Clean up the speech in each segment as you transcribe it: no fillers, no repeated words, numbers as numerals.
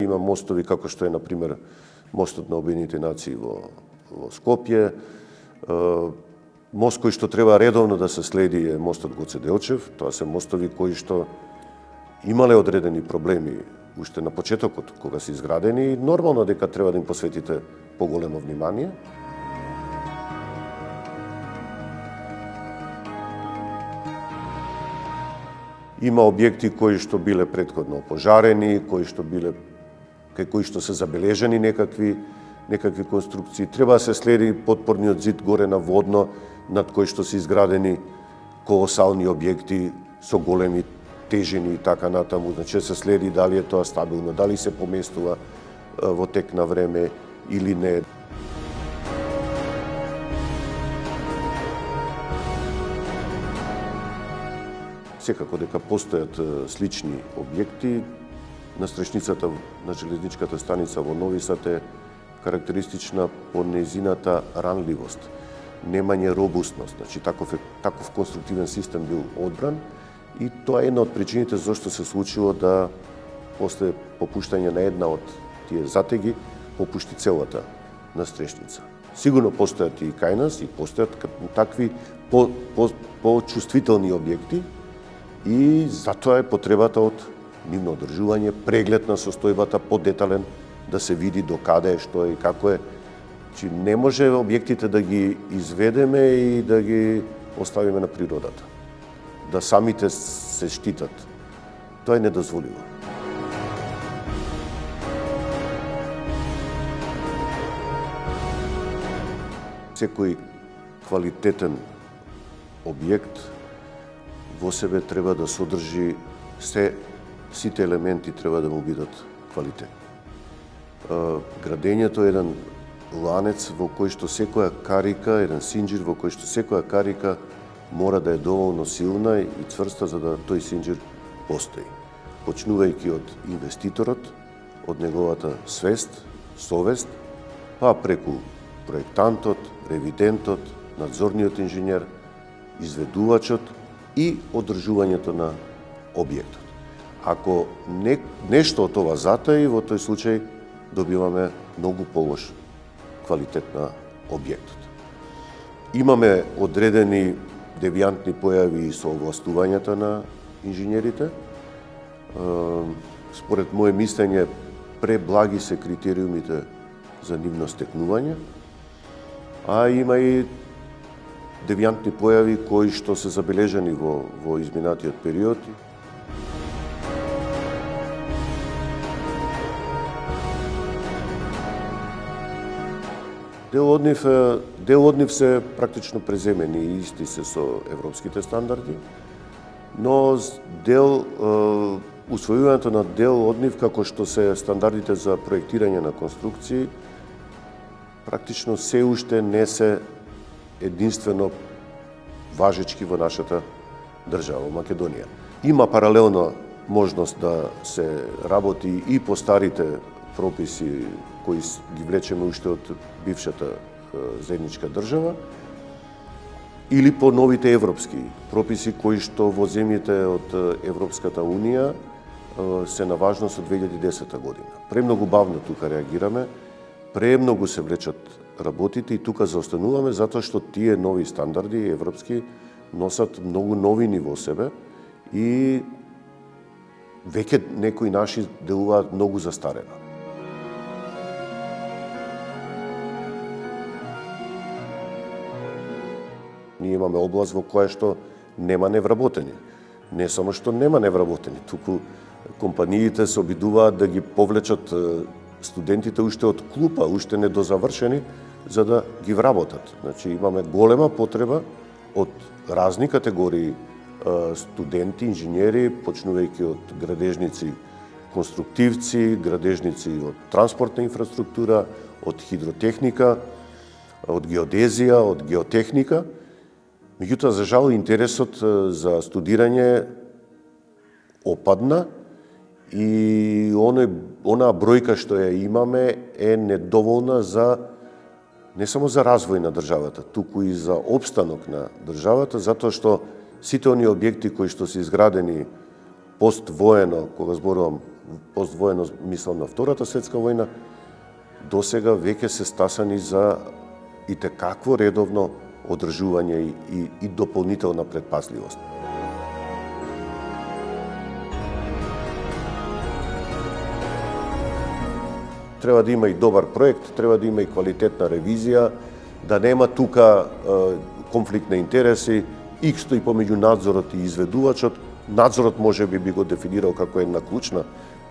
има мостови како што е, например, мостот на Обединените нации во Скопје, мост кој што треба редовно да се следи е мостот Гоце Делчев. Тоа се мостови кои што имале одредени проблеми уште на почетокот кога се изградени и нормално дека треба да им посветите поголемо внимание. Има објекти кои што биле претходно опожарени, кои што се забележани некакви конструкции. Треба да се следи потпорниот зид горе на водно, над кој што се изградени колосални објекти со големи тежини и така натаму. Значи се следи дали е тоа стабилно, дали се поместува во тек на време или не. Секако дека постојат слични објекти. Настрešницата на железничката станица во Нови Сад е карактеристична по нејзината ранливост, немање робустност. Значи, таков конструктивен систем бил одбран и тоа е една од причините зашто се случило да после попуштање на една од тие затеги попушти целата настрешница. Сигурно постојат и кај нас и постојат такви по-чувствителни објекти и затоа е потребата од нивно одржување, преглед на состојбата подетален, да се види до каде е, што е и како е. Значи, не може објектите да ги изведеме и да ги оставиме на природата. Да самите се штитат. Тоа е недозволиво. Секој квалитетен објект во себе треба да содржи сите елементи треба да му бидат квалитетни. Градењето е еден ланец во кој што секоја карика, еден синџир во кој што секоја карика мора да е доволно силна и цврста за да тој синџир постои. Почнувајќи од инвеститорот, од неговата свест, совест, па преку проектантот, ревидентот, надзорниот инженер, изведувачот и одржувањето на објектот. Ако нешто од ова затаи, во тој случај добиваме многу полош квалитет на објектот. Имаме одредени девијантни појави и со овластувањата на инженерите. Според моје мислење, преблаги се критериумите за нивно стекнување, а има и девијантни појави кои што се забележани во изминатиот период. Дел од нив се практично преземени и исти се со европските стандарди, но усвојувањето на дел од нив, како што се стандардите за проектирање на конструкции, практично се уште не се единствено важечки во нашата држава, Македонија. Има паралелно можност да се работи и по старите прописи кои ги влечеме уште од бившата заедничка држава, или по новите европски прописи кои што во земјите од Европската Унија се на важност од 2010 година. Премногу бавно тука реагираме, премногу се влечат работите и тука заостануваме затоа што тие нови стандарди европски носат многу новини во себе и веќе некои наши делуваат многу застарено. Ние имаме област во која што нема невработени. Не само што нема невработени, туку компаниите се обидуваат да ги повлечат студентите уште од клупа, уште недозавршени, за да ги вработат. Значи, имаме голема потреба од разни категории студенти, инженери, почнувајќи од градежници, конструктивци, градежници од транспортна инфраструктура, од хидротехника, од геодезија, од геотехника. Меѓутоа, за жал, интересот за студирање опадна и онаа бројка што ја имаме е недоволна не само за развој на државата, туку и за опстанок на државата, затоа што сите оние објекти кои што се изградени поствоено, кога зборувам поствоено мислам на Втората светска војна, досега веќе се стасани за и какво редовно одржување и дополнителна предпазливост. Треба да има и добар проект, треба да има и квалитетна ревизија, да нема тука конфликт на интереси, стои помеѓу надзорот и изведувачот. Надзорот може би го дефинирал како една клучна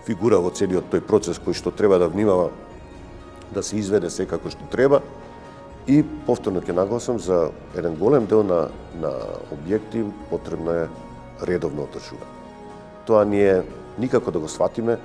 фигура во целиот тој процес кој што треба да внимава да се изведе секако што треба. И повторно ќе нагласам, за еден голем дел на објекти потребно е редовно одржување. Тоа ние никако да го сватиме,